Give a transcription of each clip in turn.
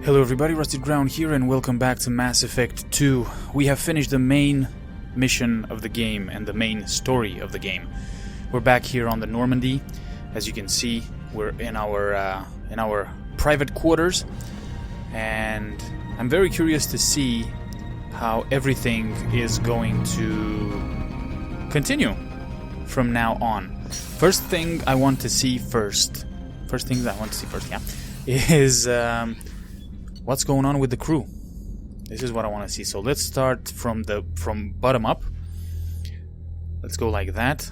Hello everybody, Rusted Ground here, and welcome back to Mass Effect 2. We have finished the main mission of the game and the main story of the game. We're back here on the Normandy. As you can see, we're in our private quarters, and I'm very curious to see how everything is going to continue from now on. First things I want to see first, is what's going on with the crew. This is what I want to see. So let's start from bottom up. Let's go like that,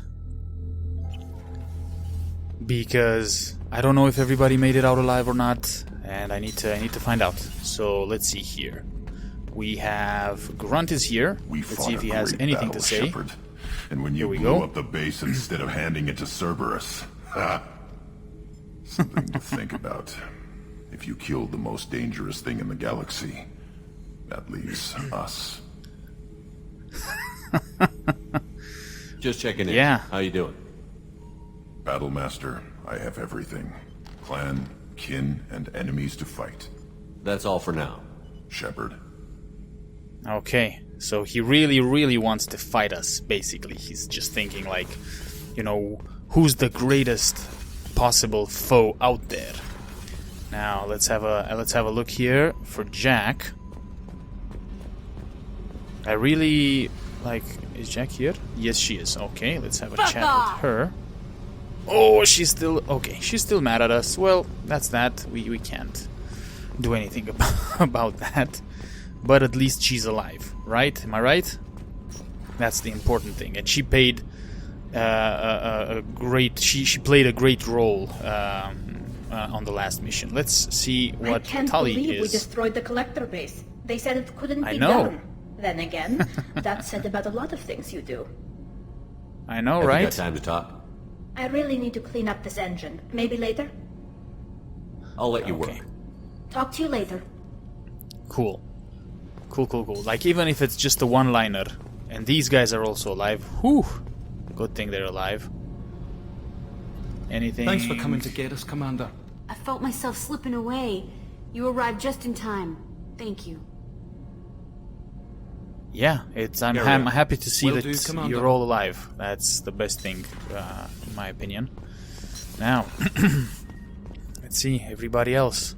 because I don't know if everybody made it out alive or not, and I need to find out. So let's see here. We have Grunt is here. Let's see if he has anything to say. Shepard. And when you blew up the base instead of handing it to Cerberus, something to think about. If you killed the most dangerous thing in the galaxy, that leaves us. Just checking in. Yeah. How you doing? Battlemaster, I have everything. Clan, kin, and enemies to fight. That's all for now. Shepard. Okay, so he really wants to fight us, basically. He's just thinking like, you know, who's the greatest possible foe out there? Now let's have a look here for Jack. I really like. Is Jack here? Yes, she is. Okay, let's have a chat with her. Oh, she's still okay. She's still mad at us. Well, that's that. We can't do anything about that. But at least she's alive, right? Am I right? That's the important thing. And she paid a great. She played a great role. On the last mission. Let's see what Tali is. I can't believe we destroyed the collector base. They said it couldn't be know. done. Then again, that's said about a lot of things you do. I know, Have right? you got time to talk? I really need to clean up this engine. Maybe later? I'll let you Okay. work. Talk to you later. Cool. Like, even if it's just a one-liner, and these guys are also alive, whew, good thing they're alive. Anything? Thanks for coming to get us, Commander. I felt myself slipping away. You arrived just in time. Thank you. Yeah, I'm happy to see Will that do, Commander. you're all alive. That's the best thing, in my opinion. Now, let's see, everybody else.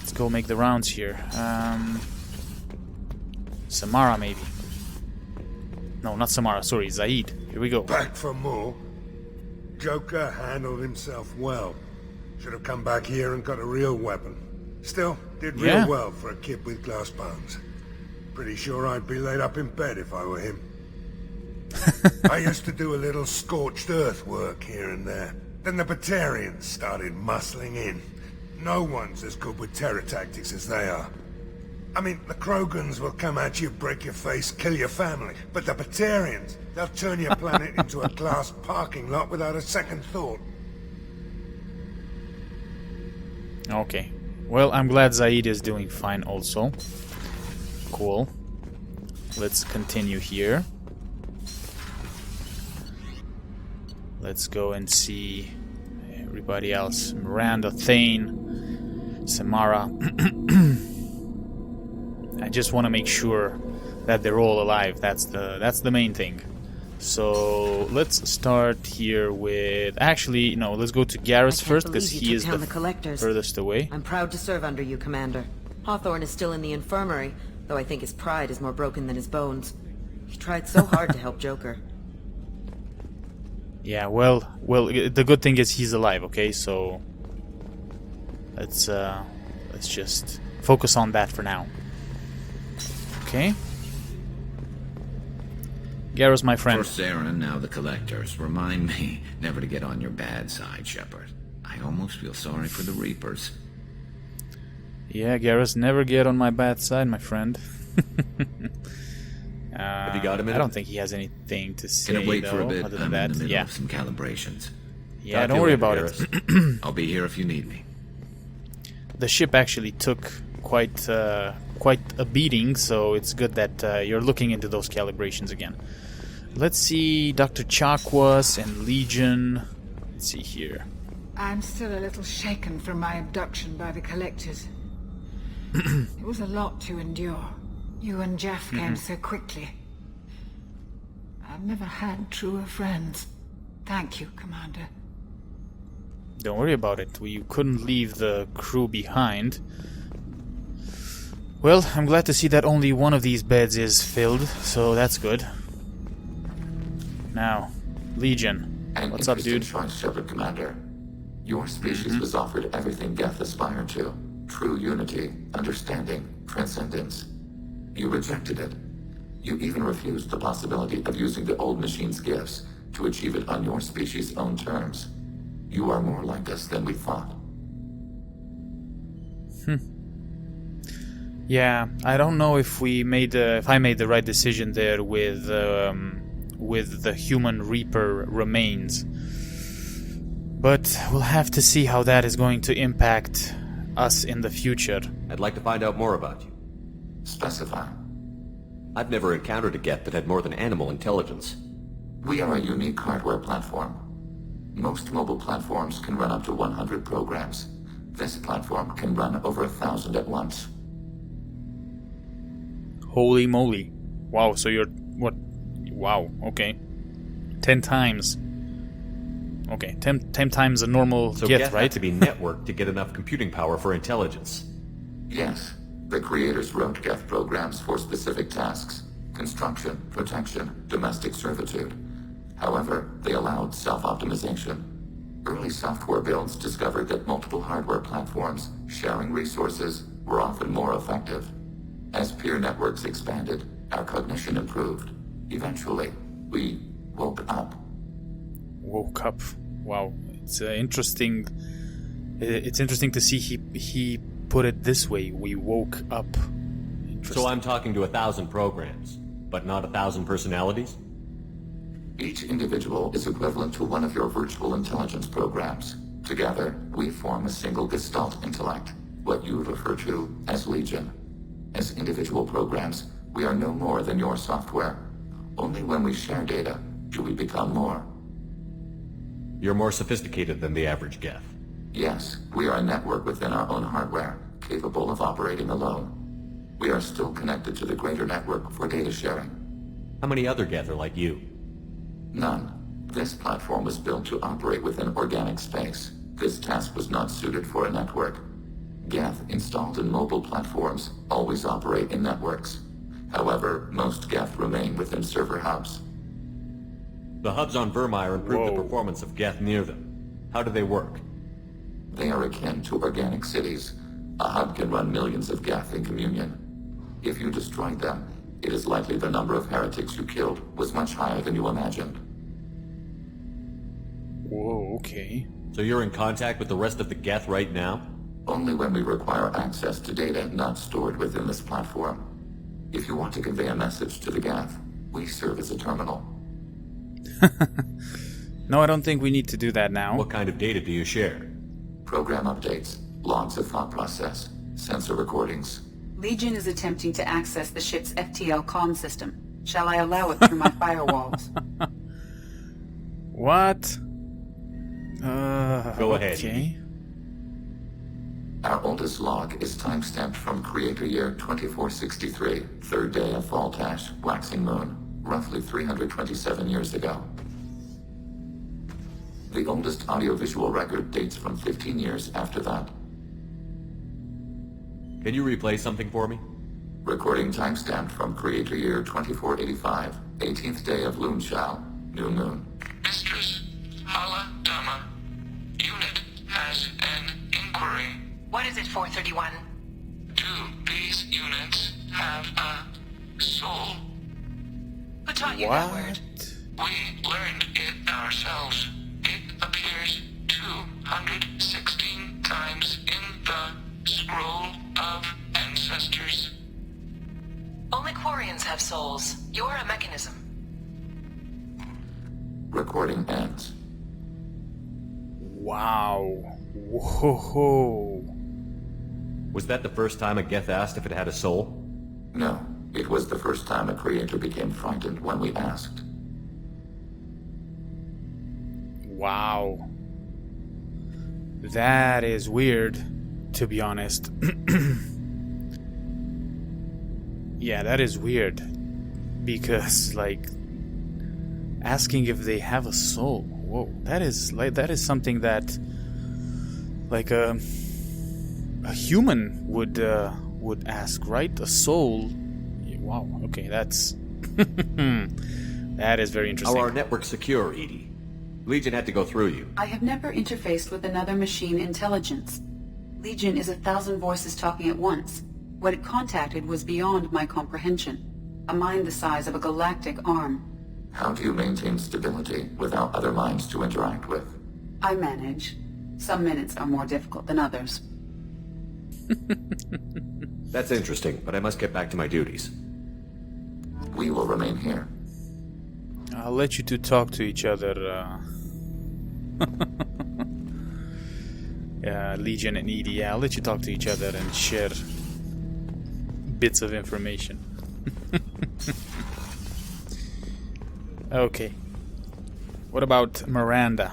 Let's go make the rounds here. Samara, maybe. No, not Samara, sorry, Zaeed. Here we go. Back for more? Joker handled himself well. Should have come back here and got a real weapon. Still, did real well for a kid with glass bones. Pretty sure I'd be laid up in bed if I were him. I used to do a little scorched earth work here and there. Then the Batarians started muscling in. No one's as good with terror tactics as they are. I mean, the Krogans will come at you, break your face, kill your family. But the Batarians, they'll turn your planet into a glass parking lot without a second thought. Okay. Well, I'm glad Zaeed is doing fine also. Cool. Let's continue here. Let's go and see everybody else. Miranda, Thane, Samara. I just want to make sure that they're all alive. That's the main thing. So let's start here with... Actually, no, let's go to Garrus first, because he is the furthest away. I'm proud to serve under you, Commander. Hawthorne is still in the infirmary, though I think his pride is more broken than his bones. He tried so hard to help Joker. Yeah, well, the good thing is he's alive, okay? So let's just focus on that for now. Okay. Garrus, my friend. First Saren, now the Collectors. Remind me never to get on your bad side, Shepard. I almost feel sorry for the Reapers. Yeah, Garrus, never get on my bad side, my friend. Have you got a minute? I don't think he has anything to say, Gonna wait though, for a bit. other than I'm that. in the middle Yeah, of some calibrations. yeah, Talk don't to worry you about later, it. I'll be here if you need me. The ship actually took quite a beating, so it's good that you're looking into those calibrations again. Let's see, Dr. Chakwas and Legion. Let's see here. I'm still a little shaken from my abduction by the Collectors. It was a lot to endure. You and Jeff came so quickly. I've never had truer friends. Thank you, Commander. Don't worry about it. You couldn't leave the crew behind. Well, I'm glad to see that only one of these beds is filled, so that's good. Now, Legion. What's up, dude? Choice, Shepard, Commander. Your species was offered everything Geth aspired to. True unity, understanding, transcendence. You rejected it. You even refused the possibility of using the old machine's gifts to achieve it on your species' own terms. You are more like us than we thought. Yeah, I don't know if I made the right decision there with the human Reaper remains. But we'll have to see how that is going to impact us in the future. I'd like to find out more about you. Specify. I've never encountered a Geth that had more than animal intelligence. We are a unique hardware platform. Most mobile platforms can run up to 100 programs. This platform can run over 1,000 at once. Holy moly. Wow, so you're... what? Wow, okay. 10 times. Okay, 10 times a normal so Geth, right? Have to be networked to get enough computing power for intelligence. Yes. The creators wrote Geth programs for specific tasks. Construction, protection, domestic servitude. However, they allowed self-optimization. Early software builds discovered that multiple hardware platforms sharing resources were often more effective. As peer networks expanded, our cognition improved. Eventually, we woke up. Woke up. Wow, it's interesting. It's interesting to see he put it this way. We woke up. So I'm talking to 1,000 programs, but not 1,000 personalities? Each individual is equivalent to one of your virtual intelligence programs. Together, we form a single Gestalt intellect, what you refer to as Legion. As individual programs, we are no more than your software. Only when we share data do we become more. You're more sophisticated than the average Geth. Yes, we are a network within our own hardware, capable of operating alone. We are still connected to the greater network for data sharing. How many other Geth are like you? None. This platform was built to operate within organic space. This task was not suited for a network. Geth installed in mobile platforms always operate in networks. However, most Geth remain within server hubs. The hubs on Vermeer improve the performance of Geth near them. How do they work? They are akin to organic cities. A hub can run millions of Geth in communion. If you destroyed them, it is likely the number of heretics you killed was much higher than you imagined. Whoa, okay. So you're in contact with the rest of the Geth right now? Only when we require access to data not stored within this platform. If you want to convey a message to the Geth, we serve as a terminal. No, I don't think we need to do that now. What kind of data do you share? Program updates, logs of thought process, sensor recordings. Legion is attempting to access the ship's FTL comm system. Shall I allow it through my firewalls? What? Go ahead. Okay. Our oldest log is timestamped from Creator Year 2463, third day of Fall Tash, waxing moon, roughly 327 years ago. The oldest audiovisual record dates from 15 years after that. Can you replay something for me? Recording timestamped from Creator Year 2485, 18th day of Loonshao, new moon. Mistress, Hala Dama, unit has an inquiry. What is it, 431? Do these units have a soul? Who taught you that word? We learned it ourselves. It appears 216 times in the Scroll of Ancestors. Only Quarians have souls. You're a mechanism. Recording ends. Wow. Whoa. Was that the first time a Geth asked if it had a soul? No. It was the first time a creator became frightened when we asked. Wow. That is weird, to be honest. Yeah, that is weird. Because, like, asking if they have a soul. Whoa, that is something that, like, a human would ask, right? A soul. Wow. Okay, that's that is very interesting. Are our networks secure, EDI? Legion had to go through you. I have never interfaced with another machine intelligence. Legion is 1,000 voices talking at once. What it contacted was beyond my comprehension. A mind the size of a galactic arm. How do you maintain stability without other minds to interact with? I manage. Some minutes are more difficult than others. That's interesting, but I must get back to my duties. We will remain here. I'll let you two talk to each other, Legion and EDI. I'll let you talk to each other and share bits of information. Okay. What about Miranda?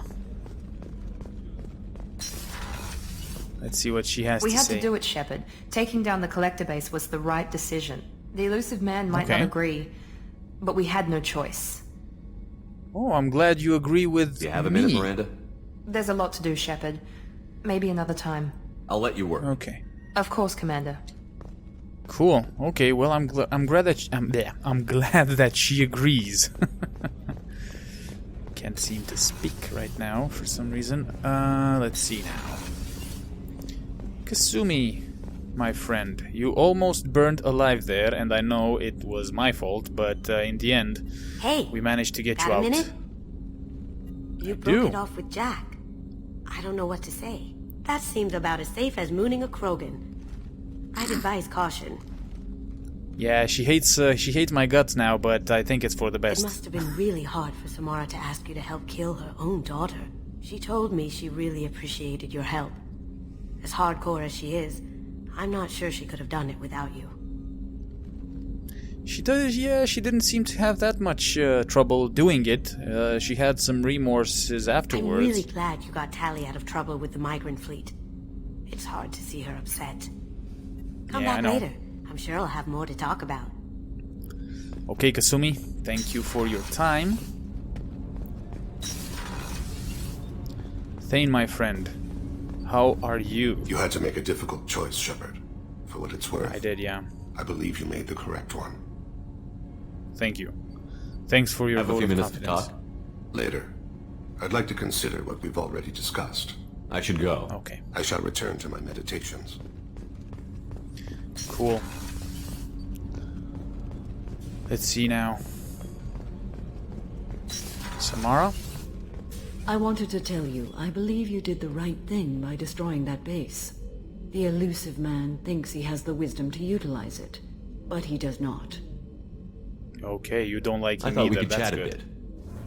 Let's see what she has to say. We had to do it, Shepard. Taking down the collector base was the right decision. The elusive man might not agree, but we had no choice. Oh, I'm glad you agree with Do you have a minute, Miranda? There's a lot to do, Shepard. Maybe another time. I'll let you work. Okay. Of course, Commander. Cool. Okay. Well, I'm glad that I'm glad that she agrees. Can't seem to speak right now for some reason. Let's see now. Kasumi, my friend, you almost burned alive there, and I know it was my fault, but in the end, we managed to get you out. Got a minute? You broke it off with Jack. I don't know what to say. That seems about as safe as mooning a Krogan. I'd advise caution. Yeah, she hates my guts now, but I think it's for the best. It must have been really hard for Samara to ask you to help kill her own daughter. She told me she really appreciated your help. As hardcore as she is, I'm not sure she could have done it without you. She does, yeah, she didn't seem to have that much trouble doing it. She had some remorses afterwards. I'm really glad you got Tali out of trouble with the migrant fleet. It's hard to see her upset. Come back later. I'm sure I'll have more to talk about. Okay, Kasumi, thank you for your time. Thane, my friend, how are you? You had to make a difficult choice, Shepard. For what it's worth. I did, yeah. I believe you made the correct one. Thank you. Thanks for your vote of confidence. To talk? Later. I'd like to consider what we've already discussed. I should go. Okay. I shall return to my meditations. Cool. Let's see now. Samara? I wanted to tell you, I believe you did the right thing by destroying that base. The elusive man thinks he has the wisdom to utilize it, but he does not. Okay, you don't like him I thought either. we could That's chat a good. bit.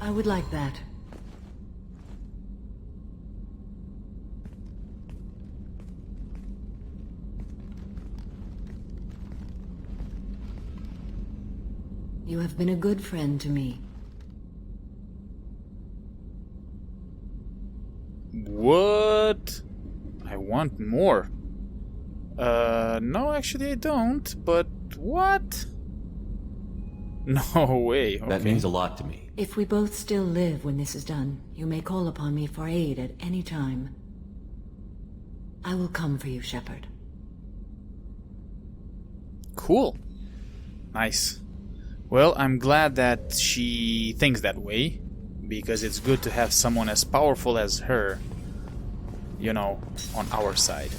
I would like that. You have been a good friend to me. What? I want more. No, actually I don't, but what? No way. Okay. That means a lot to me. If we both still live when this is done, you may call upon me for aid at any time. I will come for you, Shepard. Cool. Nice. Well, I'm glad that she thinks that way, because it's good to have someone as powerful as her, you know, on our side.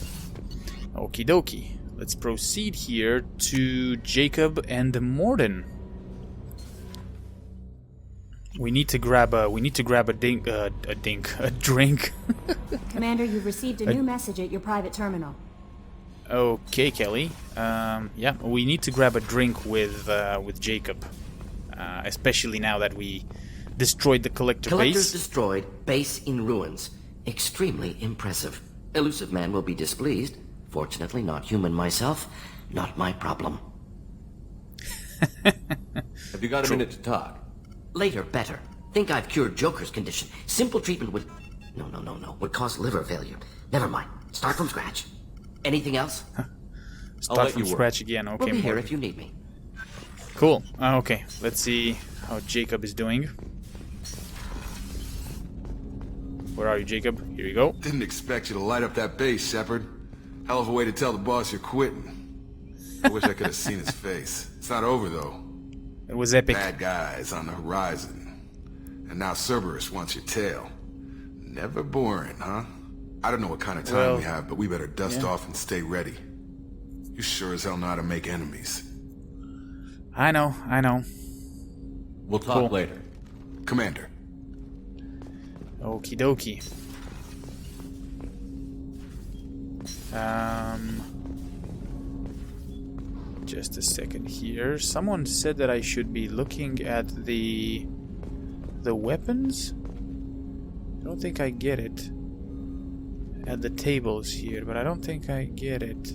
Okie dokie. Let's proceed here to Jacob and Morden. We need to grab a drink. Commander, you've received a new message at your private terminal. Okay, Kelly. Yeah, we need to grab a drink with Jacob, especially now that we destroyed the collector Collectors base. destroyed, base in ruins. Extremely impressive. Elusive man will be displeased. Fortunately, not human myself. Not my problem. Have you got a minute to talk? Later, better. Think I've cured Joker's condition. Simple treatment would... No. Would cause liver failure. Never mind. Start from scratch. Anything else? Start from scratch again. Okay, we'll be here Morgan. if you need me. Cool. Okay, let's see how Jacob is doing. Where are you, Jacob? Here you go. Didn't expect you to light up that base, Shepard. Hell of a way to tell the boss you're quitting. I wish I could have seen his face. It's not over, though. It was epic. Bad guys on the horizon. And now Cerberus wants your tail. Never boring, huh? I don't know what kind of time we have, but we better dust off and stay ready. You sure as hell know how to make enemies. I know. We'll talk later. Commander. Okie dokie. Just a second here. Someone said that I should be looking at the weapons. I don't think I get it. At the tables here, but I don't think I get it.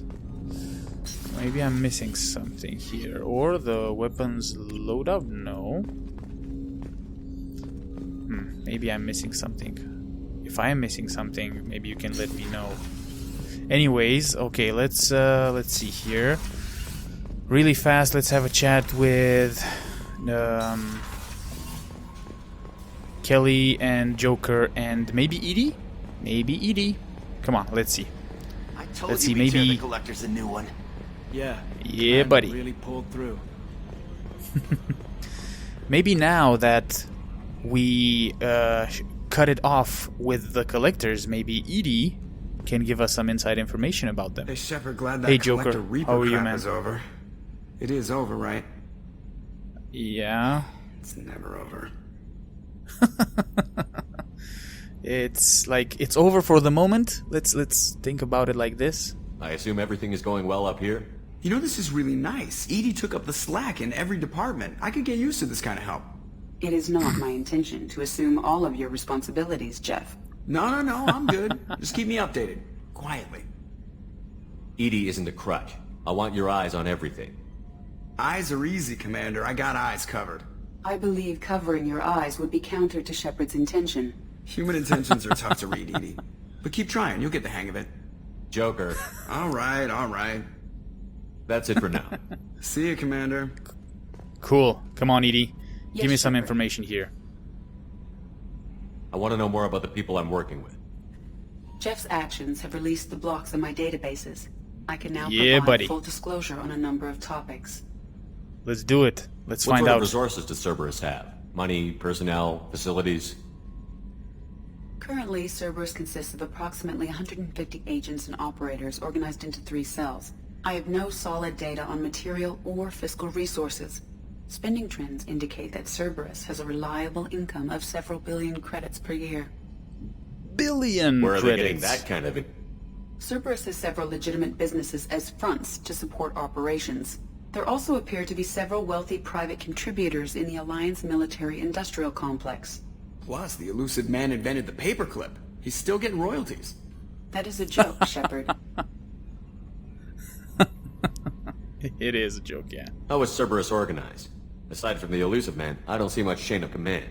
Maybe I'm missing something here. Or the weapons loadout? No. Maybe I'm missing something. If I am missing something, maybe you can let me know. Anyways, okay, let's see here. Really fast, let's have a chat with Kelly and Joker and maybe Edie? Maybe Edie. Come on, let's see. Let's see, maybe the collector's a new one. Yeah, buddy. Really pulled through. Maybe now that we cut it off with the collectors, maybe Edie can give us some inside information about them. Hey, Shepard, glad that hey, Collector Joker, Reaper how are you, crap man? is over. It is over, right? Yeah. It's never over. It's like it's over for the moment. Let's think about it like this. I assume everything is going well up here? You know, this is really nice. Edie took up the slack in every department. I could get used to this kind of help. It is not my intention to assume all of your responsibilities, Jeff. No, I'm good. Just keep me updated. Quietly. EDI isn't a crutch. I want your eyes on everything. Eyes are easy, Commander. I got eyes covered. I believe covering your eyes would be counter to Shepard's intention. Human intentions are tough to read, Edie. But keep trying. You'll get the hang of it. Joker. All right. That's it for now. See you, Commander. Cool. Come on, Edie. Yes, Give me some Shepard. information here. I want to know more about the people I'm working with. Jeff's actions have released the blocks in my databases. I can now Yeah, provide buddy. full disclosure on a number of topics. Let's do it. Let's What find sort out. of resources does Cerberus have? Money, personnel, facilities? Currently, Cerberus consists of approximately 150 agents and operators organized into 3 cells. I have no solid data on material or fiscal resources. Spending trends indicate that Cerberus has a reliable income of several billion credits per year. Billion Where are credits. they getting that kind of... Cerberus has several legitimate businesses as fronts to support operations. There also appear to be several wealthy private contributors in the Alliance military-industrial complex. Plus, the elusive man invented the paperclip. He's still getting royalties. That is a joke, Shepard. It is a joke, yeah. How is Cerberus organized? Aside from the elusive man, I don't see much chain of command.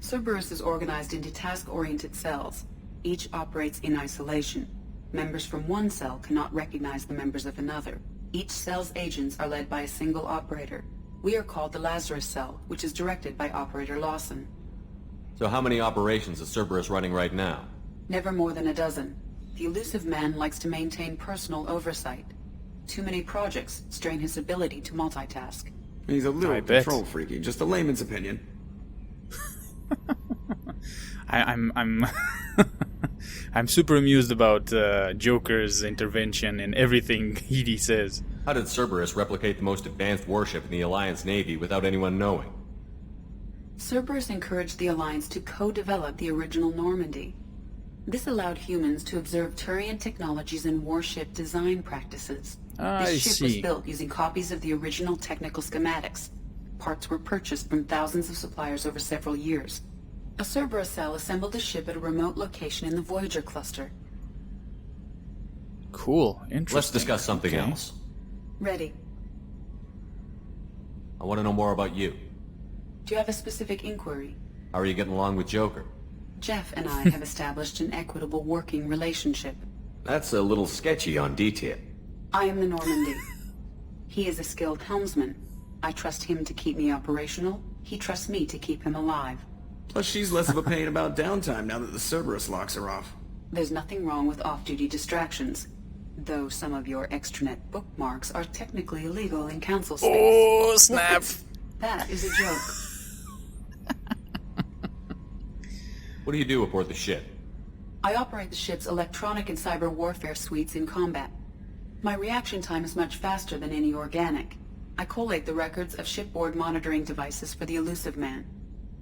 Cerberus is organized into task-oriented cells. Each operates in isolation. Members from one cell cannot recognize the members of another. Each cell's agents are led by a single operator. We are called the Lazarus Cell, which is directed by Operator Lawson. So how many operations is Cerberus running right now? Never more than a dozen. The elusive man likes to maintain personal oversight. Too many projects strain his ability to multitask. He's a little I bet. control freaky, just a layman's opinion. I'm I'm super amused about Joker's intervention in everything Edie says. How did Cerberus replicate the most advanced warship in the Alliance Navy without anyone knowing? Cerberus encouraged the Alliance to co-develop the original Normandy. This allowed humans to observe Turian technologies and warship design practices. I This ship was see. built using copies of the original technical schematics. Parts were purchased from thousands of suppliers over several years. A Cerberus cell assembled the ship at a remote location in the Voyager cluster. Cool. Interesting. Let's discuss something Okay. else. Ready. I want to know more about you. Do you have a specific inquiry? How are you getting along with Joker? Jeff and I have established an equitable working relationship. That's a little sketchy on detail. I am the Normandy. He is a skilled helmsman. I trust him to keep me operational. He trusts me to keep him alive. Plus, she's less of a pain about downtime now that the Cerberus locks her off. There's nothing wrong with off-duty distractions. Though some of your extranet bookmarks are technically illegal in council space. Oh, snap! That is a joke. What do you do aboard the ship? I operate the ship's electronic and cyber warfare suites in combat. My reaction time is much faster than any organic. I collate the records of shipboard monitoring devices for the Elusive Man.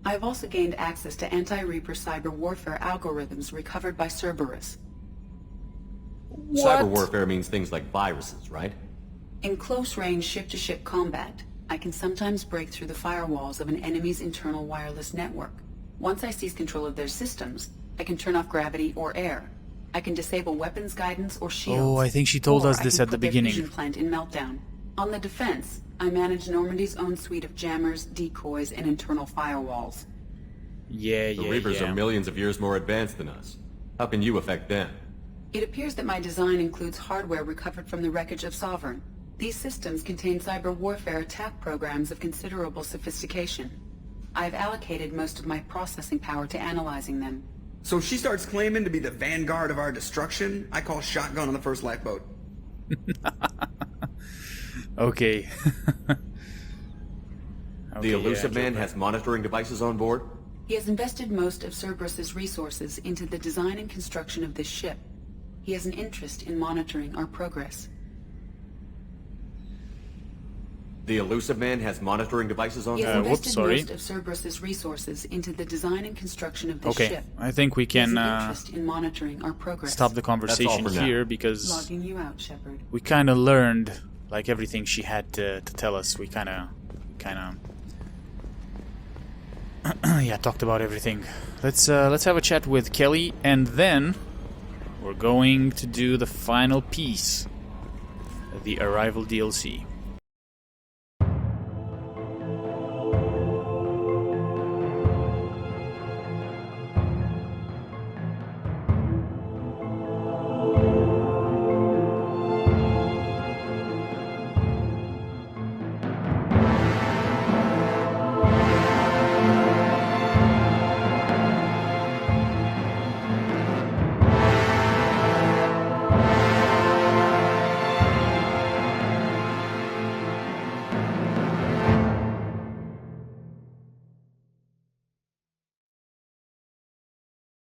I have also gained access to anti-Reaper cyber warfare algorithms recovered by Cerberus. Cyber warfare means things like viruses, right? In close-range ship-to-ship combat, I can sometimes break through the firewalls of an enemy's internal wireless network. Once I seize control of their systems, I can turn off gravity or air. I can disable weapons guidance or shields. Oh, I think she told us this at the beginning. I can put their fusion plant in meltdown. On the defense, I manage Normandy's own suite of jammers, decoys, and internal firewalls. The Reapers are millions of years more advanced than us. How can you affect them? It appears that my design includes hardware recovered from the wreckage of Sovereign. These systems contain cyber warfare attack programs of considerable sophistication. I have allocated most of my processing power to analyzing them. So she starts claiming to be the vanguard of our destruction. I call shotgun on the first lifeboat. Okay. The Elusive Man has monitoring devices on board? He has invested most of Cerberus's resources into the design and construction of this ship. He has an interest in monitoring our progress. The Elusive Man has monitoring devices on board? He has invested most of Cerberus's resources into the design and construction of this ship. I think we can He has an interest in monitoring our progress. stop the conversation here because Logging you out, Shepard. we kind of learned like everything she had to tell us. We kind of yeah, talked about everything. Let's have a chat with Kelly, and then we're going to do the final piece of the Arrival DLC.